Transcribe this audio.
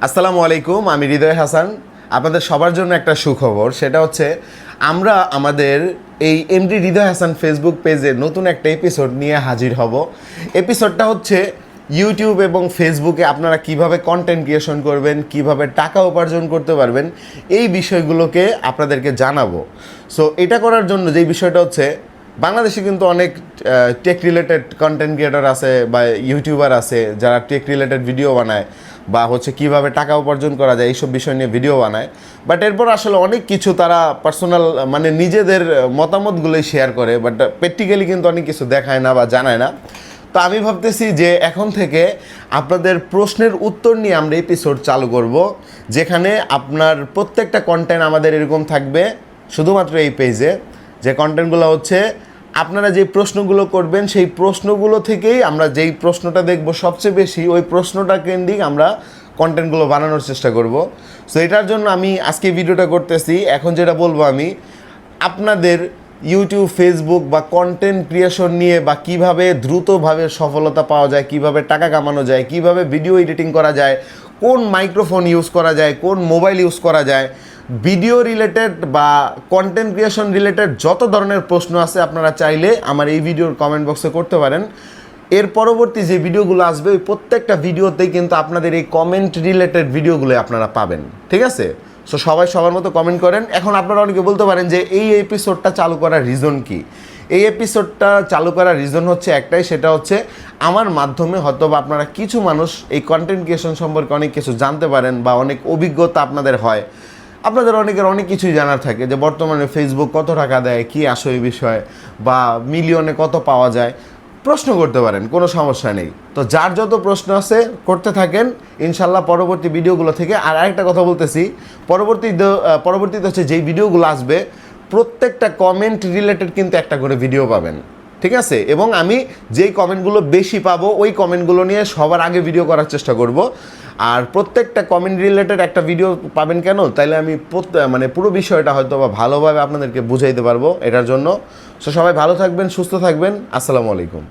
আসসালামু আলাইকুম, আমি হৃদয় হাসান। আপনাদের সবার জন্য একটা সুখবর, সেটা হচ্ছে আমরা আমাদের এই এমডি হৃদয় হাসান ফেসবুক পেজে নতুন একটা এপিসোড নিয়ে হাজির হব। এপিসোডটা হচ্ছে ইউটিউব এবং ফেসবুকে আপনারা কিভাবে কন্টেন্ট ক্রিয়েশন করবেন, কিভাবে টাকা উপার্জন করতে পারবেন, এই বিষয়গুলোকে আপনাদেরকে জানাবো। সো এটা করার জন্য যেই বিষয়টা হচ্ছে, বাংলাদেশে কিন্তু অনেক টেক রিলেটেড কন্টেন্ট ক্রিয়েটর আছে বা ইউটিউবার আছে যারা টেক রিলেটেড ভিডিও বানায় বা হচ্ছে কীভাবে টাকা উপার্জন করা যায় এইসব বিষয় নিয়ে ভিডিও বানায়। বাট এরপর আসলে অনেক কিছু তারা পার্সোনাল মানে নিজেদের মতামতগুলোই শেয়ার করে, বাট প্র্যাকটিক্যালি কিন্তু অনেক কিছু দেখায় না বা জানায় না। তো আমি ভাবতেছি যে এখন থেকে আপনাদের প্রশ্নের উত্তর নিয়ে আমরা এপিসোড চালু করব, যেখানে আপনার প্রত্যেকটা কন্টেন্ট আমাদের এরকম থাকবে শুধুমাত্র এই পেজে। যে কন্টেন্টগুলো হচ্ছে আপনারা যে প্রশ্নগুলো করবেন সেই প্রশ্নগুলো থেকেই আমরা যেই প্রশ্নটা দেখব সবচেয়ে বেশি, ওই প্রশ্নটা কেন্দ্রিক আমরা কন্টেন্টগুলো বানানোর চেষ্টা করব। সো এটার জন্য আমি আজকে ভিডিওটা করতেছি। এখন যেটা বলবো, আমি আপনাদের ইউটিউব, ফেসবুক বা কন্টেন্ট ক্রিয়েশন নিয়ে বা কিভাবে দ্রুতভাবে সফলতা পাওয়া যায়, কিভাবে টাকা কামানো যায়, কিভাবে ভিডিও এডিটিং করা যায়, কোন মাইক্রোফোন ইউজ করা যায়, কোন মোবাইল ইউজ করা যায়, ভিডিও রিলেটেড বা কন্টেন্ট ক্রিয়েশন রিলেটেড যত ধরনের প্রশ্ন আছে আপনারা চাইলে আমার এই ভিডিওর কমেন্ট বক্সে করতে পারেন। এর পরবর্তী যে ভিডিওগুলো আসবে ওই প্রত্যেকটা ভিডিওতেই কিন্তু আপনাদের এই কমেন্ট রিলেটেড ভিডিওগুলো আপনারা পাবেন, ঠিক আছে? সো সবাই সবার মতো কমেন্ট করেন। এখন আপনারা অনেকে বলতে পারেন যে এই এপিসোডটা চালু করার রিজন কি? এই এপিসোডটা চালু করার রিজন হচ্ছে একটাই, সেটা হচ্ছে আমার মাধ্যমে হয়তো বা আপনারা কিছু মানুষ এই কন্টেন্ট ক্রিয়েশন সম্পর্কে অনেক কিছু জানতে পারেন বা অনেক অভিজ্ঞতা আপনাদের হয়। আপনাদের অনেকের অনেক কিছুই জানার থাকে যে বর্তমানে ফেসবুক কত টাকা দেয়, কী আসে এই বিষয়ে, বা মিলিয়নে কত পাওয়া যায়। প্রশ্ন করতে পারেন, কোনো সমস্যা নেই। তো যার যত প্রশ্ন আছে করতে থাকেন, ইনশাল্লাহ পরবর্তী ভিডিওগুলো থেকে। আর আরেকটা কথা বলতেছি, পরবর্তীতে হচ্ছে যেই ভিডিওগুলো আসবে প্রত্যেকটা কমেন্ট রিলেটেড কিন্তু একটা করে ভিডিও পাবেন, ঠিক আছে? এবং আমি যেই কমেন্টগুলো বেশি পাবো ওই কমেন্টগুলো নিয়ে সবার আগে ভিডিও করার চেষ্টা করব। আর প্রত্যেকটা কমেন্ট রিলেটেড একটা ভিডিও পাবেন কেন, তাইলে আমি মানে পুরো বিষয়টা হয়তো বা ভালোভাবে আপনাদেরকে বুঝাইতে পারবো এটার জন্য। সো সবাই ভালো থাকবেন, সুস্থ থাকবেন। আসসালামু আলাইকুম।